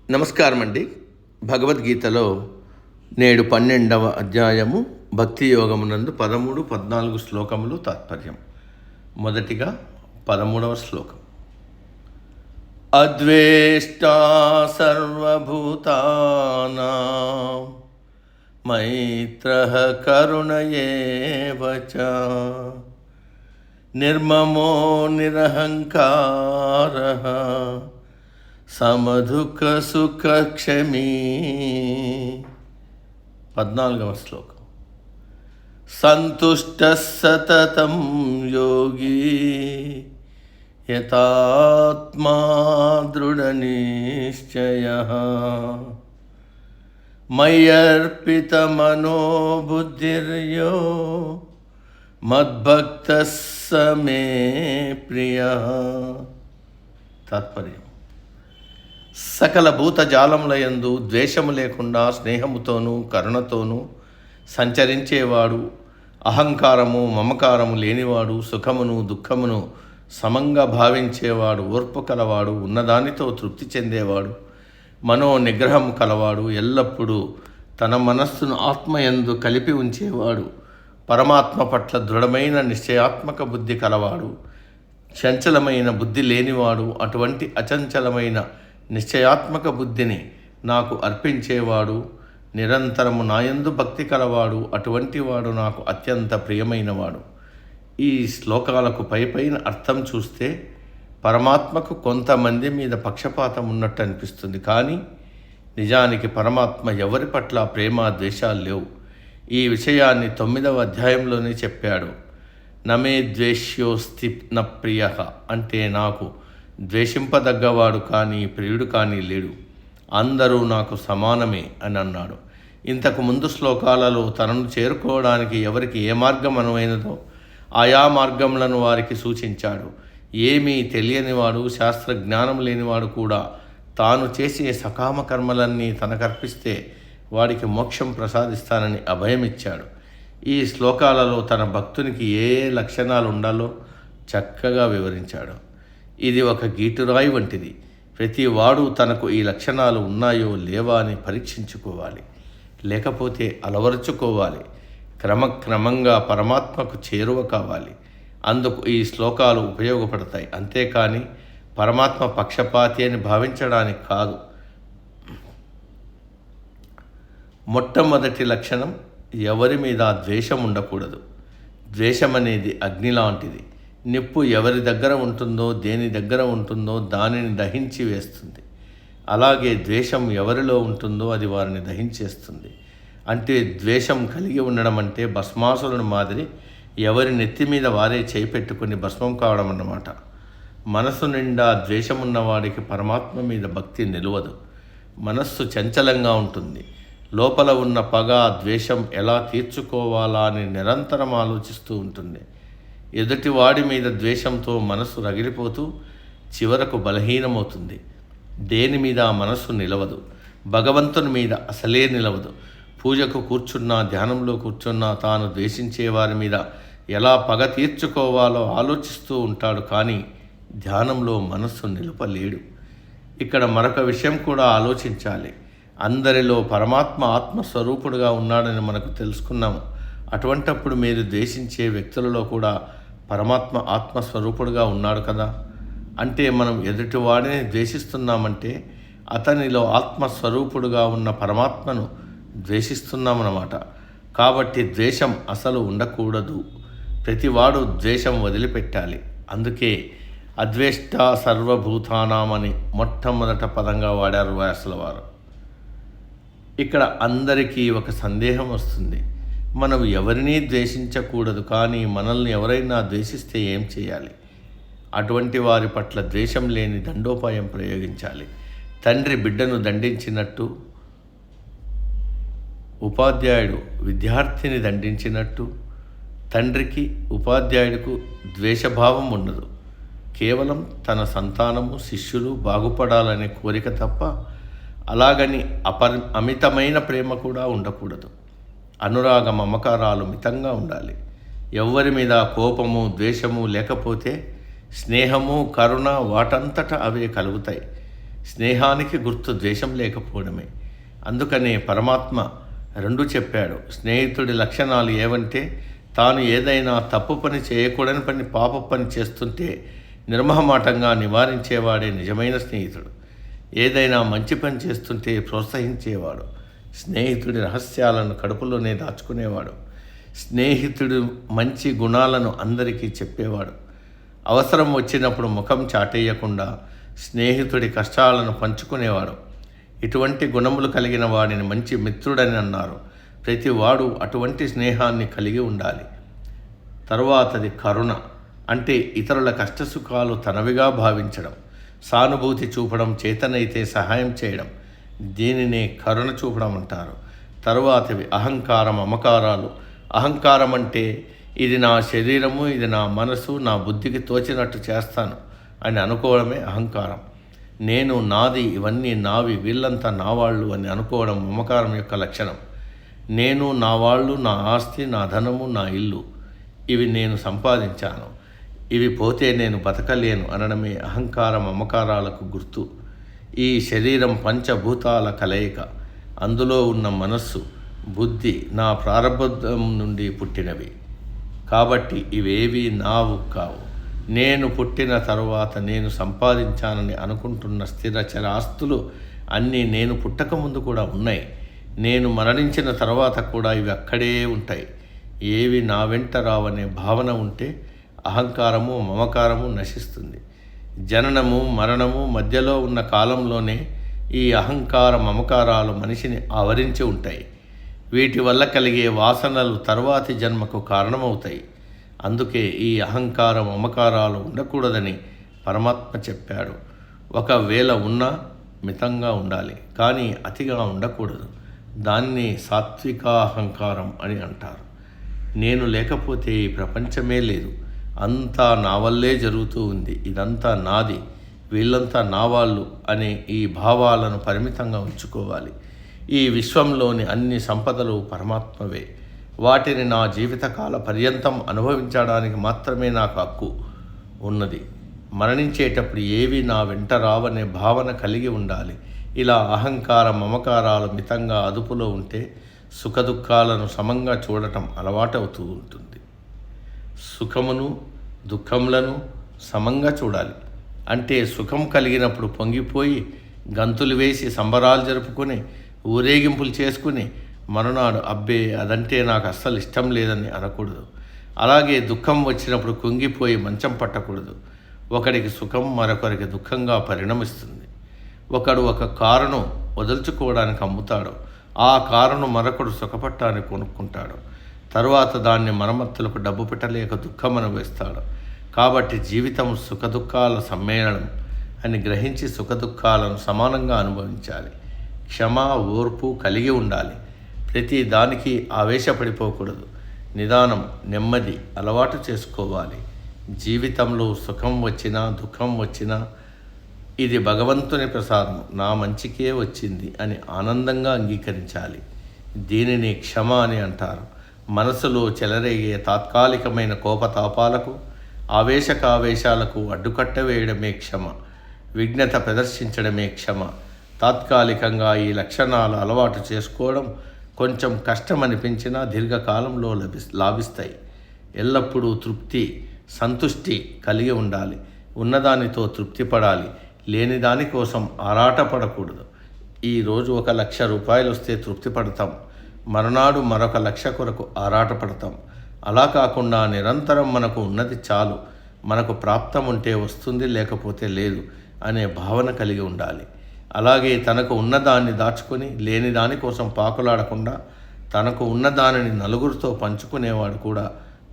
నమస్కారం అండి. భగవద్గీతలో నేడు 12వ అధ్యాయము భక్తి యోగమునందు 13, 14 శ్లోకములు తాత్పర్యం. మొదటిగా 13వ శ్లోకం. అద్వేష్టా సర్వభూతానాం మైత్రః కరుణ ఏవ చ నిర్మమో నిరహంకారః సమదుఃఖ సుఖ క్షమీ. 14వ శ్లోకం. సంతుష్ట సతతం యోగి యతాత్మా దృఢ నిశ్చయః మయ్యర్పిత మనో బుద్ధిర్యో మద్భక్తః స మే ప్రియః. తాత్పర్యం. సకల భూతజాలములయందు ద్వేషము లేకుండా స్నేహముతోనూ కరుణతోనూ సంచరించేవాడు, అహంకారము మమకారము లేనివాడు, సుఖమును దుఃఖమును సమంగా భావించేవాడు, ఓర్పు కలవాడు, ఉన్నదానితో తృప్తి చెందేవాడు, మనో నిగ్రహం కలవాడు, ఎల్లప్పుడూ తన మనస్సును ఆత్మయందు కలిపి ఉంచేవాడు, పరమాత్మ పట్ల దృఢమైన నిశ్చయాత్మక బుద్ధి కలవాడు, చంచలమైన బుద్ధి లేనివాడు, అటువంటి అచంచలమైన నిశ్చయాత్మక బుద్ధిని నాకు అర్పించేవాడు, నిరంతరము నాయందు భక్తి కలవాడు, అటువంటి వాడు నాకు అత్యంత ప్రియమైనవాడు. ఈ శ్లోకాలకు పైపైన అర్థం చూస్తే పరమాత్మకు కొంతమంది మీద పక్షపాతం ఉన్నట్టు అనిపిస్తుంది. కానీ నిజానికి పరమాత్మ ఎవరి పట్ల ప్రేమ ద్వేషాలు లేవు. ఈ విషయాన్ని 9వ అధ్యాయంలోనే చెప్పాడు. నమే ద్వేష్యోస్తి న ప్రియ, అంటే నాకు ద్వేషింపదగ్గవాడు కానీ ప్రియుడు కానీ లేడు, అందరూ నాకు సమానమే అని అన్నాడు. ఇంతకు ముందు శ్లోకాలలో తనను చేరుకోవడానికి ఎవరికి ఏ మార్గం అనువైనదో ఆయా మార్గములను వారికి సూచించాడు. ఏమీ తెలియనివాడు, శాస్త్ర జ్ఞానం లేనివాడు కూడా తాను చేసే సకామ కర్మలన్నీ తనకర్పిస్తే వాడికి మోక్షం ప్రసాదిస్తానని అభయమిచ్చాడు. ఈ శ్లోకాలలో తన భక్తునికి ఏ లక్షణాలు ఉండాలో చక్కగా వివరించాడు. ఇది ఒక గీటురాయి వంటిది. ప్రతి వాడు తనకు ఈ లక్షణాలు ఉన్నాయో లేవా అని పరీక్షించుకోవాలి, లేకపోతే అలవరుచుకోవాలి. క్రమక్రమంగా పరమాత్మకు చేరువ కావాలి. అందుకు ఈ శ్లోకాలు ఉపయోగపడతాయి. అంతేకాని పరమాత్మ పక్షపాతి అని భావించడానికి కాదు. మొట్టమొదటి లక్షణం, ఎవరి మీద ద్వేషం ఉండకూడదు. ద్వేషం అనేది అగ్ని లాంటిది. నిప్పు ఎవరి దగ్గర ఉంటుందో, దేని దగ్గర ఉంటుందో దానిని దహించి వేస్తుంది. అలాగే ద్వేషం ఎవరిలో ఉంటుందో అది వారిని దహించేస్తుంది. అంటే ద్వేషం కలిగి ఉండడం అంటే భస్మాసురుని మాదిరి ఎవరి నెత్తి మీద వారే చేపెట్టుకుని భస్మం కావడం అన్నమాట. మనసు నిండా ద్వేషమున్నవాడికి పరమాత్మ మీద భక్తి నిలవదు. మనస్సు చంచలంగా ఉంటుంది. లోపల ఉన్న పగ, ద్వేషం ఎలా తీర్చుకోవాలా అని నిరంతరం ఆలోచిస్తూ ఉంటుంది. ఎదుటివాడి మీద ద్వేషంతో మనసు రగిలిపోతూ చివరకు బలహీనమవుతుంది. దేని మీద మనసు నిలవదు. భగవంతుని మీద అసలే నిలవదు. పూజకు కూర్చున్నా, ధ్యానంలో కూర్చున్నా తాను ద్వేషించే వారి మీద ఎలా పగ తీర్చుకోవాలో ఆలోచిస్తూ ఉంటాడు. కానీ ధ్యానంలో మనస్సు నిలపలేడు. ఇక్కడ మరొక విషయం కూడా ఆలోచించాలి. అందరిలో పరమాత్మ ఆత్మస్వరూపుడుగా ఉన్నాడని మనకు తెలుసుకున్నాము. అటువంటప్పుడు మీరు ద్వేషించే వ్యక్తులలో కూడా పరమాత్మ ఆత్మస్వరూపుడుగా ఉన్నాడు కదా. అంటే మనం ఎదుటివాడిని ద్వేషిస్తున్నామంటే అతనిలో ఆత్మస్వరూపుడుగా ఉన్న పరమాత్మను ద్వేషిస్తున్నామన్నమాట. కాబట్టి ద్వేషం అసలు ఉండకూడదు. ప్రతివాడు ద్వేషం వదిలిపెట్టాలి. అందుకే అద్వేష్ట సర్వభూతానాం అని మొట్టమొదట పదంగా వాడారు వ్యాసుల వారు. ఇక్కడ అందరికీ ఒక సందేహం వస్తుంది. మనం ఎవరినీ ద్వేషించకూడదు, కానీ మనల్ని ఎవరైనా ద్వేషిస్తే ఏం చేయాలి? అటువంటి వారి పట్ల ద్వేషం లేని దండోపాయం ప్రయోగించాలి. తండ్రి బిడ్డను దండించినట్టు, ఉపాధ్యాయుడు విద్యార్థిని దండించినట్టు తండ్రికి ఉపాధ్యాయుడికు ద్వేషభావం ఉండదు. కేవలం తన సంతానము, శిష్యులు బాగుపడాలనే కోరిక తప్ప అలాగని అమితమైన ప్రేమ కూడా ఉండకూడదు. అనురాగ మమకారాలు మితంగా ఉండాలి. ఎవ్వరి మీద కోపము, ద్వేషము లేకపోతే స్నేహము, కరుణ వాటంతట అవే కలుగుతాయి. స్నేహానికి గుర్తు ద్వేషం లేకపోవడమే. అందుకనే పరమాత్మ రెండు చెప్పాడు. స్నేహితుడి లక్షణాలు ఏవంటే, తాను ఏదైనా తప్పు పని, చేయకూడని పని, పాప పని చేస్తుంటే నిర్మహమాటంగా నివారించేవాడే నిజమైన స్నేహితుడు. ఏదైనా మంచి పని చేస్తుంటే ప్రోత్సహించేవాడు. స్నేహితుడి రహస్యాలను కడుపులోనే దాచుకునేవాడు. స్నేహితుడు మంచి గుణాలను అందరికీ చెప్పేవాడు. అవసరం వచ్చినప్పుడు ముఖం చాటేయకుండా స్నేహితుడి కష్టాలను పంచుకునేవాడు. ఇటువంటి గుణములు కలిగిన వాడిని మంచి మిత్రుడని అన్నారు. ప్రతి వాడు అటువంటి స్నేహాన్ని కలిగి ఉండాలి. తరువాతది కరుణ. అంటే ఇతరుల కష్టసుఖాలు తనవిగా భావించడం, సానుభూతి చూపడం, చేతనైతే సహాయం చేయడం. దీనినే కరుణ చూపడం అంటారు. తరువాతవి అహంకారం, మమకారాలు. అహంకారం అంటే ఇది నా శరీరము, ఇది నా మనసు, నా బుద్ధికి తోచినట్టు చేస్తాను అని అనుకోవడమే అహంకారం. నేను, నాది, ఇవన్నీ నావి, వీళ్ళంతా నా వాళ్ళు అని అనుకోవడం మమకారం యొక్క లక్షణం. నేను, నా వాళ్ళు, నా ఆస్తి, నా ధనము, నా ఇల్లు, ఇవి నేను సంపాదించాను, ఇవి పోతే నేను బతకలేను అనడమే అహంకార మమకారాలకు గుర్తు. ఈ శరీరం పంచభూతాల కలయిక. అందులో ఉన్న మనస్సు, బుద్ధి నా ప్రారంభం నుండి పుట్టినవి. కాబట్టి ఇవేవి నావు కావు. నేను పుట్టిన తరువాత నేను సంపాదించానని అనుకుంటున్న స్థిర చర ఆస్తులు అన్నీ నేను పుట్టకముందు కూడా ఉన్నాయి. నేను మరణించిన తర్వాత కూడా ఇవి అక్కడే ఉంటాయి. ఏవి నా వెంట రావనే భావన ఉంటే అహంకారము, మమకారము నశిస్తుంది. జననము, మరణము మధ్యలో ఉన్న కాలంలోనే ఈ అహంకార మమకారాలు మనిషిని ఆవరించి ఉంటాయి. వీటి వల్ల కలిగే వాసనలు తర్వాతి జన్మకు కారణమవుతాయి. అందుకే ఈ అహంకార మమకారాలు ఉండకూడదని పరమాత్మ చెప్పాడు. ఒకవేళ ఉన్నా మితంగా ఉండాలి, కానీ అతిగా ఉండకూడదు. దాన్ని సాత్వికాహంకారం అని అంటారు. నేను లేకపోతే ఈ ప్రపంచమే లేదు, అంతా నా వల్లే జరుగుతూ ఉంది, ఇదంతా నాది, వీళ్ళంతా నా వాళ్ళు అనే ఈ భావాలను పరిమితంగా ఉంచుకోవాలి. ఈ విశ్వంలోని అన్ని సంపదలు పరమాత్మవే. వాటిని నా జీవితకాల పర్యంతం అనుభవించడానికి మాత్రమే నాకు హక్కు ఉన్నది. మరణించేటప్పుడు ఏవి నా వెంట రావనే భావన కలిగి ఉండాలి. ఇలా అహంకార మమకారాలు మితంగా అదుపులో ఉంటే సుఖదుఖాలను సమంగా చూడటం అలవాటవుతూ ఉంటుంది. సుఖమును దుఃఖములను సమంగా చూడాలి. అంటే సుఖం కలిగినప్పుడు పొంగిపోయి గంతులు వేసి సంబరాలు జరుపుకొని ఊరేగింపులు చేసుకుని మరునాడు అబ్బే అదంటే నాకు అస్సలు ఇష్టం లేదని అనకూడదు. అలాగే దుఃఖం వచ్చినప్పుడు కుంగిపోయి మంచం పట్టకూడదు. ఒకడికి సుఖం మరొకరికి దుఃఖంగా పరిణమిస్తుంది. ఒకడు ఒక కారును వదులుచుకోవడానికి అమ్ముతాడు, ఆ కారును మరొకడు సుఖపట్టానికి కొనుక్కుంటాడు. తరువాత దాన్ని మరమ్మతులకు డబ్బు పెట్టలేక దుఃఖం అనుభవిస్తాడు. కాబట్టి జీవితం సుఖదుఖాల సమ్మేళనం అని గ్రహించి సుఖదుఖాలను సమానంగా అనుభవించాలి. క్షమ, ఓర్పు కలిగి ఉండాలి. ప్రతి దానికి ఆవేశపడిపోకూడదు. నిదానం, నెమ్మది అలవాటు చేసుకోవాలి. జీవితంలో సుఖం వచ్చినా దుఃఖం వచ్చినా ఇది భగవంతుని ప్రసాదం, నా మంచికే వచ్చింది అని ఆనందంగా అంగీకరించాలి. దీనిని క్షమ అని అంటారు. మనసులో చెలరేగే తాత్కాలికమైన కోపతాపాలకు, ఆవేశకావేశాలకు అడ్డుకట్ట వేయడమే క్షమ. విఘ్నత ప్రదర్శించడమే క్షమ. తాత్కాలికంగా ఈ లక్షణాలు అలవాటు చేసుకోవడం కొంచెం కష్టం అనిపించినా దీర్ఘకాలంలో లాభిస్తాయి. ఎల్లప్పుడూ తృప్తి, సంతుష్టి కలిగి ఉండాలి. ఉన్నదానితో తృప్తి పడాలి. లేని దానికోసం ఆరాటపడకూడదు. ఈరోజు 1,00,000 రూపాయలు వస్తే తృప్తి పడతాం, మరునాడు మరొక 1,00,000 కొరకు ఆరాటపడతాం. అలా కాకుండా నిరంతరం మనకు ఉన్నది చాలు, మనకు ప్రాప్తం ఉంటే వస్తుంది, లేకపోతే లేదు అనే భావన కలిగి ఉండాలి. అలాగే తనకు ఉన్నదాన్ని దాచుకొని లేని దానికోసం పాకులాడకుండా తనకు ఉన్నదానిని నలుగురితో పంచుకునేవాడు కూడా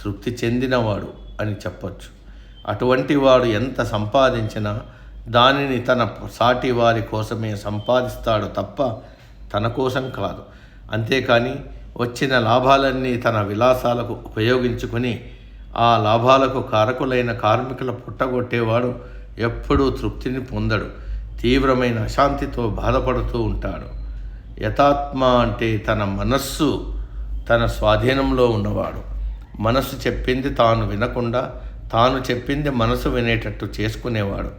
తృప్తి చెందినవాడు అని చెప్పొచ్చు. అటువంటి వాడు ఎంత సంపాదించినా దానిని తన సాటి వారి కోసమే సంపాదిస్తాడు తప్ప తన కోసం కాదు. అంతేకాని వచ్చిన లాభాలన్నీ తన విలాసాలకు ఉపయోగించుకొని ఆ లాభాలకు కారకులైన కార్మికుల పుట్టగొట్టేవాడు ఎప్పుడూ తృప్తిని పొందడు. తీవ్రమైన అశాంతితో బాధపడుతూ ఉంటాడు. యథాత్మ అంటే తన మనస్సు తన స్వాధీనంలో ఉన్నవాడు. మనసు చెప్పింది తాను వినకుండా తాను చెప్పింది మనసు వినేటట్టు చేసుకునేవాడు.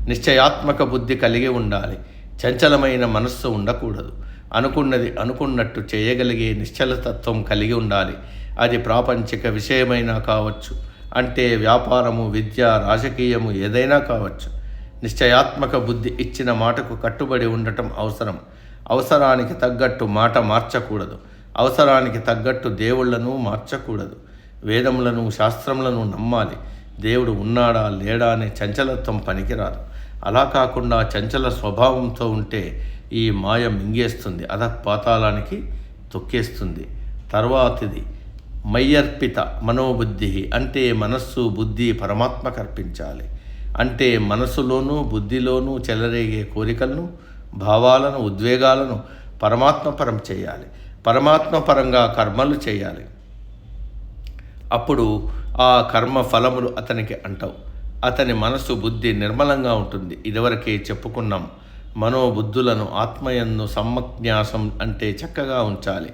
నిశ్చయాత్మక బుద్ధి కలిగి ఉండాలి. చంచలమైన మనస్సు ఉండకూడదు. అనుకున్నది అనుకున్నట్టు చేయగలిగే నిశ్చలతత్వం కలిగి ఉండాలి. అది ప్రాపంచిక విషయమైనా కావచ్చు, అంటే వ్యాపారము, విద్య, రాజకీయము ఏదైనా కావచ్చు. నిశ్చయాత్మక బుద్ధి ఇచ్చిన మాటకు కట్టుబడి ఉండటం అవసరం. అవసరానికి తగ్గట్టు మాట మార్చకూడదు. అవసరానికి తగ్గట్టు దేవుళ్లను మార్చకూడదు. వేదములను, శాస్త్రములను నమ్మాలి. దేవుడు ఉన్నాడా లేడా అనే చంచలత్వం పనికిరాదు. అలా కాకుండా చంచల స్వభావంతో ఉంటే ఈ మాయ మింగేస్తుంది, పాతాళానికి తొక్కేస్తుంది. తర్వాతిది మయ్యర్పిత మనోబుద్ధి, అంటే మనస్సు, బుద్ధి పరమాత్మకు అర్పించాలి. అంటే మనసులోనూ బుద్ధిలోనూ చెలరేగే కోరికలను, భావాలను, ఉద్వేగాలను పరమాత్మపరం చేయాలి. పరమాత్మపరంగా కర్మలు చేయాలి. అప్పుడు ఆ కర్మ ఫలములు అతనికి అంటవు. అతని మనసు, బుద్ధి నిర్మలంగా ఉంటుంది. ఇదివరకే చెప్పుకున్నాం. మనోబుద్ధులను ఆత్మయందు సమ్మజ్ఞాసం అంటే చక్కగా ఉంచాలి.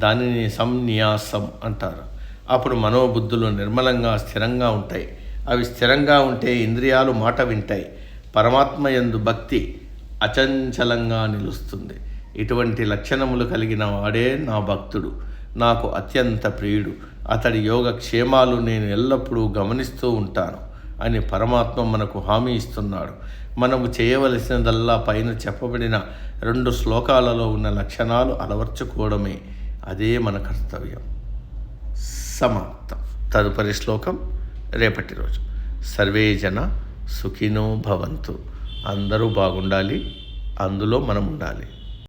దానిని సంన్యాసం అంటారు. అప్పుడు మనోబుద్ధులు నిర్మలంగా, స్థిరంగా ఉంటాయి. అవి స్థిరంగా ఉంటే ఇంద్రియాలు మాట వింటాయి. పరమాత్మయందు భక్తి అచంచలంగా నిలుస్తుంది. ఇటువంటి లక్షణములు కలిగిన వాడే నా భక్తుడు, నాకు అత్యంత ప్రియుడు. అతడి యోగక్షేమాలు నేను ఎల్లప్పుడూ గమనిస్తూ ఉంటాను అని పరమాత్మ మనకు హామీ ఇస్తున్నాడు. మనము చేయవలసినదల్లా పైన చెప్పబడిన 2 శ్లోకాలలో ఉన్న లక్షణాలు అలవర్చుకోవడమే. అదే మన కర్తవ్యం. సమాప్తం. తదుపరి శ్లోకం రేపటి రోజు. సర్వే జన సుఖినో భవంతు. అందరూ బాగుండాలి, అందులో మనం ఉండాలి.